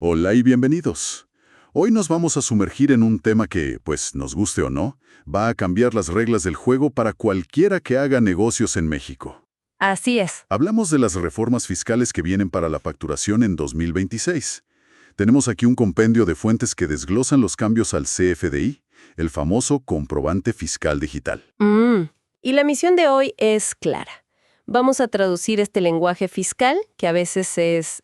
Hola y bienvenidos. Hoy nos vamos a sumergir en un tema que, pues nos guste o no, va a cambiar las reglas del juego para cualquiera que haga negocios en México. Así es. Hablamos de las reformas fiscales que vienen para la facturación en 2026. Tenemos aquí un compendio de fuentes que desglosan los cambios al CFDI, el famoso comprobante fiscal digital. Y la misión de hoy es clara. Vamos a traducir este lenguaje fiscal, que a veces es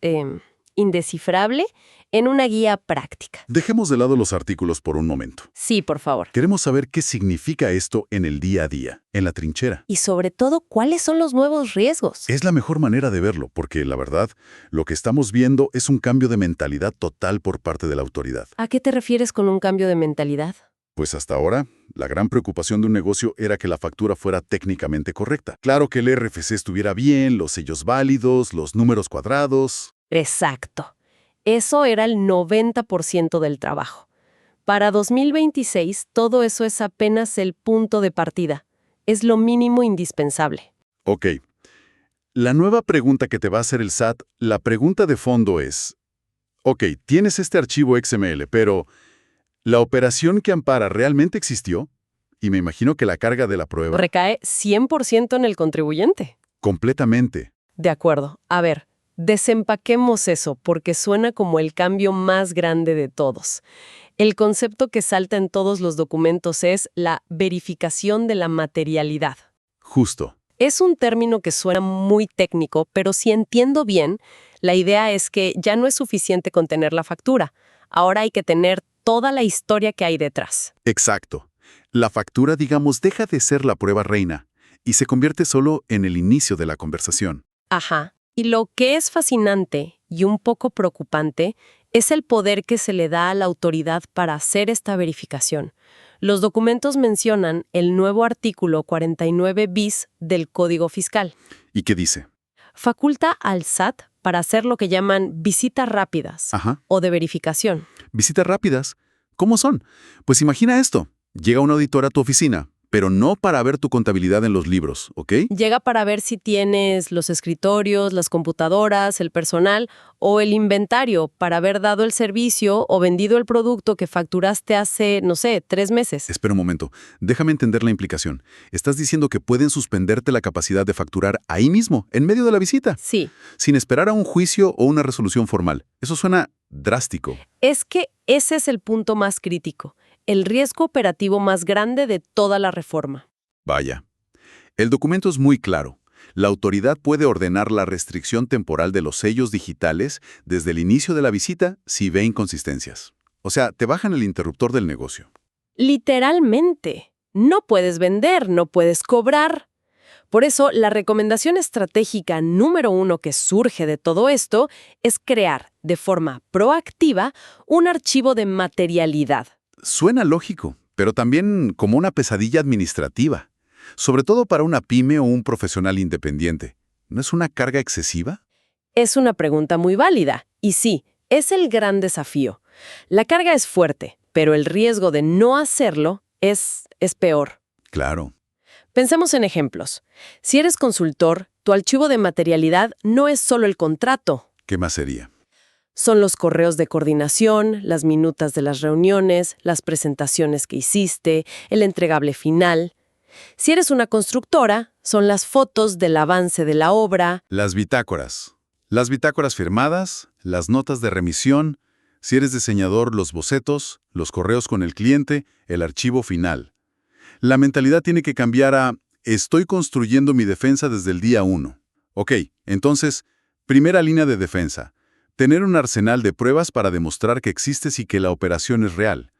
indescifrable, en una guía práctica. Dejemos de lado los artículos por un momento. Sí, por favor. Queremos saber qué significa esto en el día a día, en la trinchera. Y sobre todo, ¿cuáles son los nuevos riesgos? Es la mejor manera de verlo, porque la verdad, lo que estamos viendo es un cambio de mentalidad total por parte de la autoridad. ¿A qué te refieres con un cambio de mentalidad? Pues hasta ahora, la gran preocupación de un negocio era que la factura fuera técnicamente correcta. Claro que el RFC estuviera bien, los sellos válidos, los números cuadrados. Exacto. Eso era el 90% del trabajo. Para 2026, todo eso es apenas el punto de partida. Es lo mínimo indispensable. Ok. La nueva pregunta que te va a hacer el SAT, la pregunta de fondo es, ok, tienes este archivo XML, pero ¿la operación que ampara realmente existió? Y me imagino que la carga de la prueba. Recae 100% en el contribuyente. Completamente. De acuerdo. A ver, desempaquemos eso porque suena como el cambio más grande de todos. El concepto que salta en todos los documentos es la verificación de la materialidad. Justo. Es un término que suena muy técnico, pero si entiendo bien, la idea es que ya no es suficiente con tener la factura. Ahora hay que tener toda la historia que hay detrás. Exacto. La factura, digamos, deja de ser la prueba reina y se convierte solo en el inicio de la conversación. Ajá. Y lo que es fascinante y un poco preocupante es el poder que se le da a la autoridad para hacer esta verificación. Los documentos mencionan el nuevo artículo 49 bis del Código Fiscal. ¿Y qué dice? Faculta al SAT para hacer lo que llaman visitas rápidas o de verificación. Visitas rápidas. ¿Cómo son? Pues imagina esto. Llega un auditor a tu oficina, pero no para ver tu contabilidad en los libros, ¿ok? Llega para ver si tienes los escritorios, las computadoras, el personal o el inventario para haber dado el servicio o vendido el producto que facturaste hace, no sé, 3 meses. Espera un momento. Déjame entender la implicación. ¿Estás diciendo que pueden suspenderte la capacidad de facturar ahí mismo, en medio de la visita? Sí. Sin esperar a un juicio o una resolución formal. Eso suena drástico. Es que ese es el punto más crítico, el riesgo operativo más grande de toda la reforma. Vaya. El documento es muy claro. La autoridad puede ordenar la restricción temporal de los sellos digitales desde el inicio de la visita si ve inconsistencias. O sea, te bajan el interruptor del negocio. Literalmente. No puedes vender, no puedes cobrar. Por eso, la recomendación estratégica número 1 que surge de todo esto es crear, de forma proactiva, un archivo de materialidad. Suena lógico, pero también como una pesadilla administrativa. Sobre todo para una pyme o un profesional independiente. ¿No es una carga excesiva? Es una pregunta muy válida. Y sí, es el gran desafío. La carga es fuerte, pero el riesgo de no hacerlo es peor. Claro. Pensemos en ejemplos. Si eres consultor, tu archivo de materialidad no es solo el contrato. ¿Qué más sería? Son los correos de coordinación, las minutas de las reuniones, las presentaciones que hiciste, el entregable final. Si eres una constructora, son las fotos del avance de la obra. Las bitácoras. Las bitácoras firmadas, las notas de remisión. Si eres diseñador, los bocetos, los correos con el cliente, el archivo final. La mentalidad tiene que cambiar a estoy construyendo mi defensa desde el día 1. Ok, entonces, primera línea de defensa. Tener un arsenal de pruebas para demostrar que existes y que la operación es real.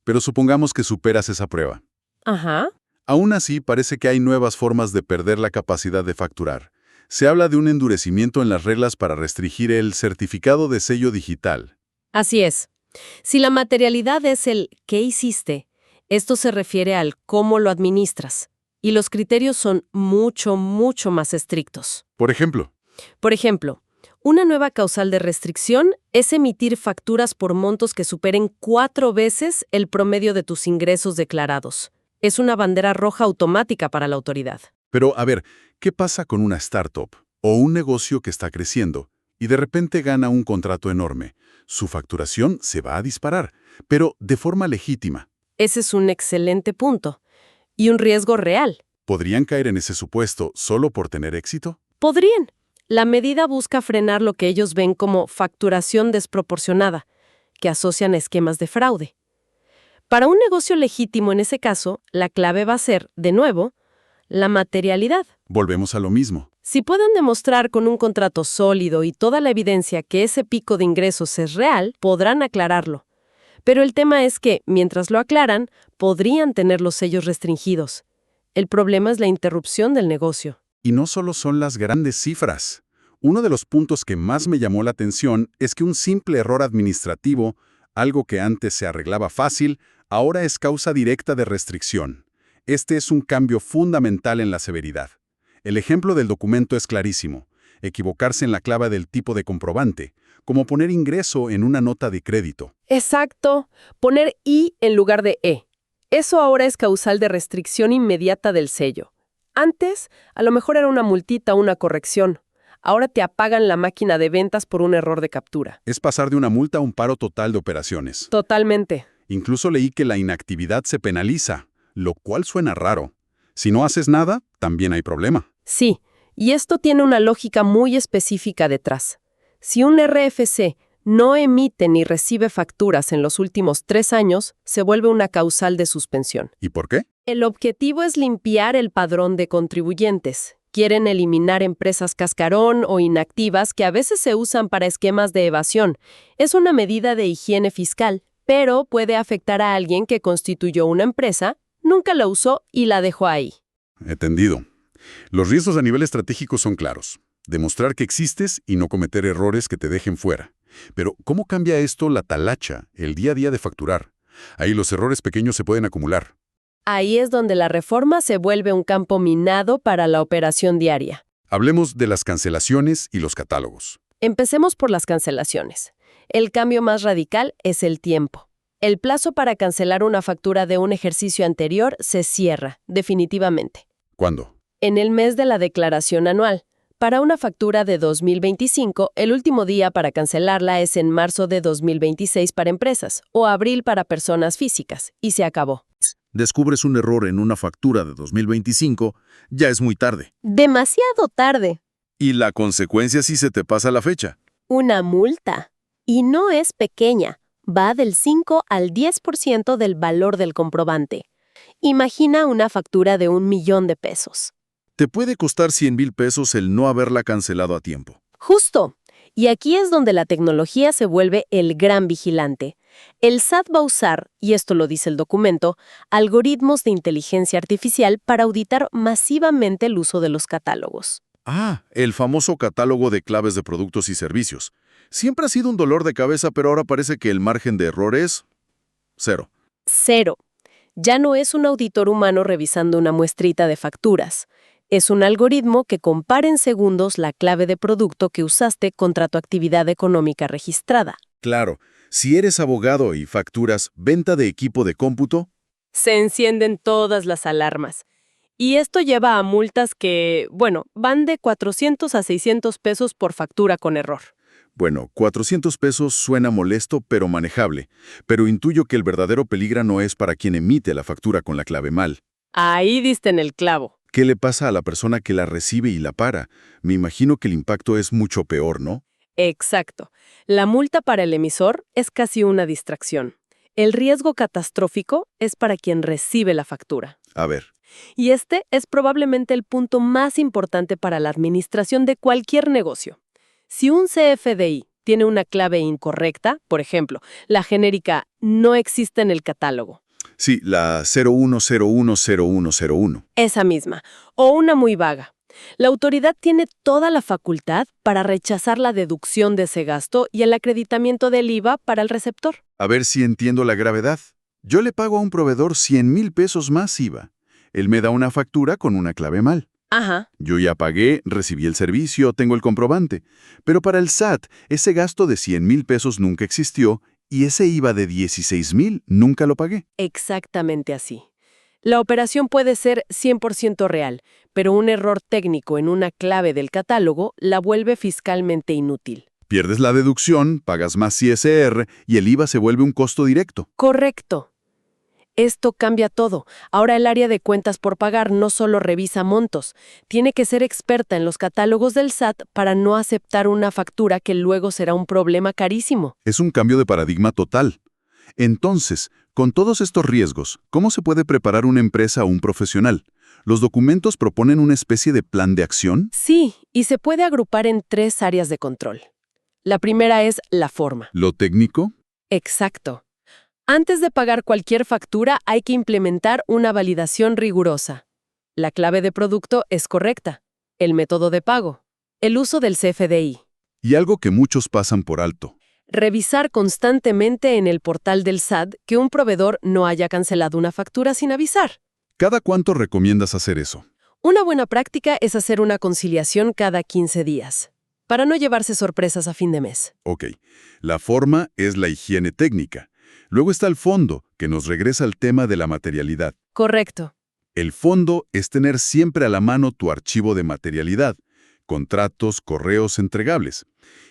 Pero supongamos que superas esa prueba. Ajá. Aún así, parece que hay nuevas formas de perder la capacidad de facturar. Se habla de un endurecimiento en las reglas para restringir el certificado de sello digital. Así es. Si la materialidad es el ¿qué hiciste?, esto se refiere al cómo lo administras. Y los criterios son mucho, mucho más estrictos. Por ejemplo, Una nueva causal de restricción es emitir facturas por montos que superen 4 veces el promedio de tus ingresos declarados. Es una bandera roja automática para la autoridad. pero a ver, ¿qué pasa con una startup o un negocio que está creciendo? Y de repente gana un contrato enorme. Su facturación se va a disparar, pero de forma legítima. Ese es un excelente punto. Y un riesgo real. ¿Podrían caer en ese supuesto solo por tener éxito? Podrían. La medida busca frenar lo que ellos ven como facturación desproporcionada, que asocian a esquemas de fraude. Para un negocio legítimo en ese caso, la clave va a ser, de nuevo, la materialidad. Volvemos a lo mismo. Si pueden demostrar con un contrato sólido y toda la evidencia que ese pico de ingresos es real, podrán aclararlo. Pero el tema es que, mientras lo aclaran, podrían tener los sellos restringidos. El problema es la interrupción del negocio. Y no solo son las grandes cifras. Uno de los puntos que más me llamó la atención es que un simple error administrativo, algo que antes se arreglaba fácil, ahora es causa directa de restricción. Este es un cambio fundamental en la severidad. El ejemplo del documento es clarísimo. Equivocarse en la clave del tipo de comprobante, como poner ingreso en una nota de crédito. Exacto. Poner I en lugar de E. Eso ahora es causal de restricción inmediata del sello. Antes, a lo mejor era una multita o una corrección. Ahora te apagan la máquina de ventas por un error de captura. Es pasar de una multa a un paro total de operaciones. Totalmente. Incluso leí que la inactividad se penaliza, lo cual suena raro. Si no haces nada, también hay problema. Sí, y esto tiene una lógica muy específica detrás. Si un RFC no emite ni recibe facturas en los últimos 3 años, se vuelve una causal de suspensión. ¿Y por qué? El objetivo es limpiar el padrón de contribuyentes. Quieren eliminar empresas cascarón o inactivas que a veces se usan para esquemas de evasión. Es una medida de higiene fiscal, pero puede afectar a alguien que constituyó una empresa, nunca la usó y la dejó ahí. Entendido. Los riesgos a nivel estratégico son claros. Demostrar que existes y no cometer errores que te dejen fuera. Pero, ¿cómo cambia esto la talacha, el día a día de facturar? Ahí los errores pequeños se pueden acumular. Ahí es donde la reforma se vuelve un campo minado para la operación diaria. Hablemos de las cancelaciones y los catálogos. Empecemos por las cancelaciones. El cambio más radical es el tiempo. El plazo para cancelar una factura de un ejercicio anterior se cierra, definitivamente. ¿Cuándo? En el mes de la declaración anual. Para una factura de 2025, el último día para cancelarla es en marzo de 2026 para empresas o abril para personas físicas, y se acabó. Descubres un error en una factura de 2025, ya es muy tarde. Demasiado tarde. Y la consecuencia si se te pasa la fecha. Una multa. Y no es pequeña. Va del 5 al 10% del valor del comprobante. Imagina una factura de 1.000.000 de pesos. Te puede costar 100,000 pesos el no haberla cancelado a tiempo. Justo. Y aquí es donde la tecnología se vuelve el gran vigilante. El SAT va a usar, y esto lo dice el documento, algoritmos de inteligencia artificial para auditar masivamente el uso de los catálogos. Ah, el famoso catálogo de claves de productos y servicios. Siempre ha sido un dolor de cabeza, pero ahora parece que el margen de error es 0. 0. Ya no es un auditor humano revisando una muestrita de facturas. Es un algoritmo que compara en segundos la clave de producto que usaste contra tu actividad económica registrada. Claro, si eres abogado y facturas venta de equipo de cómputo, Se encienden todas las alarmas. Y esto lleva a multas que, van de 400 a 600 pesos por factura con error. bueno, 400 pesos suena molesto pero manejable, pero intuyo que el verdadero peligro no es para quien emite la factura con la clave mal. Ahí diste en el clavo. ¿Qué le pasa a la persona que la recibe y la para? Me imagino que el impacto es mucho peor, ¿no? Exacto. La multa para el emisor es casi una distracción. El riesgo catastrófico es para quien recibe la factura. A ver, Y este es probablemente el punto más importante para la administración de cualquier negocio. Si un CFDI tiene una clave incorrecta, por ejemplo, la genérica no existe en el catálogo, sí, la 01010101. esa misma, o una muy vaga, la autoridad tiene toda la facultad para rechazar la deducción de ese gasto y el acreditamiento del IVA para el receptor. A ver si entiendo la gravedad. Yo le pago a un proveedor 100,000 pesos más IVA. Él me da una factura con una clave mal. Ajá. Yo ya pagué, recibí el servicio, tengo el comprobante. Pero para el SAT, ese gasto de 100,000 pesos nunca existió y ese IVA de 16,000 nunca lo pagué. Exactamente así. La operación puede ser 100% real, pero un error técnico en una clave del catálogo la vuelve fiscalmente inútil. Pierdes la deducción, pagas más ISR y el IVA se vuelve un costo directo. Correcto. Esto cambia todo. Ahora el área de cuentas por pagar no solo revisa montos, tiene que ser experta en los catálogos del SAT para no aceptar una factura que luego será un problema carísimo. Es un cambio de paradigma total. Entonces, con todos estos riesgos, ¿cómo se puede preparar una empresa o un profesional? ¿Los documentos proponen una especie de plan de acción? Sí, y se puede agrupar en 3 áreas de control. La primera es la forma. ¿Lo técnico? Exacto. Antes de pagar cualquier factura hay que implementar una validación rigurosa. La clave de producto es correcta. El método de pago. El uso del CFDI. Y algo que muchos pasan por alto. Revisar constantemente en el portal del SAT que un proveedor no haya cancelado una factura sin avisar. ¿Cada cuánto recomiendas hacer eso? Una buena práctica es hacer una conciliación cada 15 días, para no llevarse sorpresas a fin de mes. Ok, la forma es la higiene técnica. Luego está el fondo, que nos regresa al tema de la materialidad. Correcto. El fondo es tener siempre a la mano tu archivo de materialidad, contratos, correos entregables.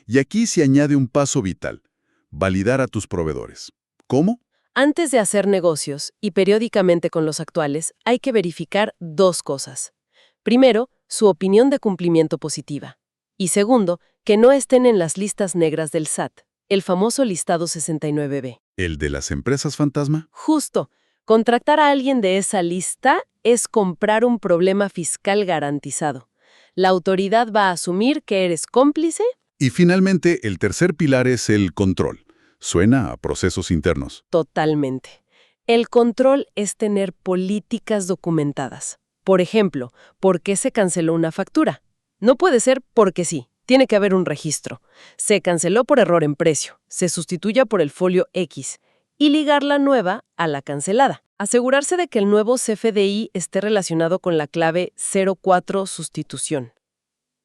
Y aquí se añade un paso vital, validar a tus proveedores. ¿Cómo? Antes de hacer negocios, y periódicamente con los actuales, hay que verificar 2 cosas. Primero, su opinión de cumplimiento positiva. Y segundo, que no estén en las listas negras del SAT, el famoso listado 69B. ¿El de las empresas fantasma? Justo, contratar a alguien de esa lista es comprar un problema fiscal garantizado. La autoridad va a asumir que eres cómplice. Y finalmente, el tercer pilar es el control. Suena a procesos internos. Totalmente. El control es tener políticas documentadas. Por ejemplo, ¿por qué se canceló una factura? No puede ser porque sí. Tiene que haber un registro. Se canceló por error en precio. Se sustituya por el folio X. Y ligar la nueva a la cancelada. Asegurarse de que el nuevo CFDI esté relacionado con la clave 04 sustitución.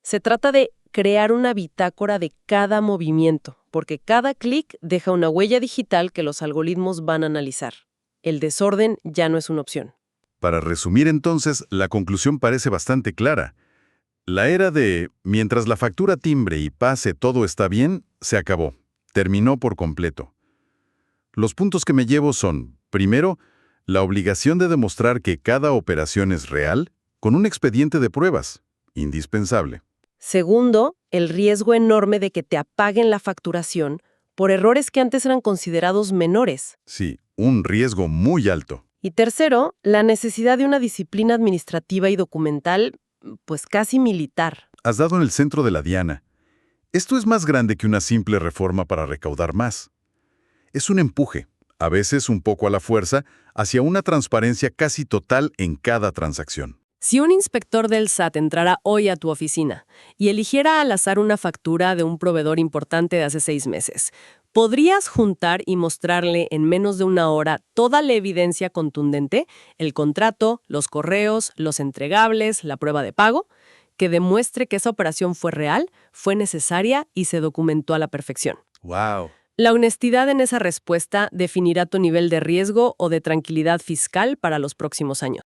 Se trata de crear una bitácora de cada movimiento, porque cada clic deja una huella digital que los algoritmos van a analizar. El desorden ya no es una opción. Para resumir entonces, la conclusión parece bastante clara. La era de mientras la factura timbre y pase todo está bien, se acabó. Terminó por completo. Los puntos que me llevo son, primero, la obligación de demostrar que cada operación es real con un expediente de pruebas, indispensable. Segundo, el riesgo enorme de que te apaguen la facturación por errores que antes eran considerados menores. Sí, un riesgo muy alto. Y tercero, la necesidad de una disciplina administrativa y documental, pues casi militar. Has dado en el centro de la diana. Esto es más grande que una simple reforma para recaudar más. Es un empuje, a veces un poco a la fuerza, hacia una transparencia casi total en cada transacción. Si un inspector del SAT entrara hoy a tu oficina y eligiera al azar una factura de un proveedor importante de hace 6 meses, ¿podrías juntar y mostrarle en menos de 1 hora toda la evidencia contundente, el contrato, los correos, los entregables, la prueba de pago, que demuestre que esa operación fue real, fue necesaria y se documentó a la perfección? ¡Wow! La honestidad en esa respuesta definirá tu nivel de riesgo o de tranquilidad fiscal para los próximos años.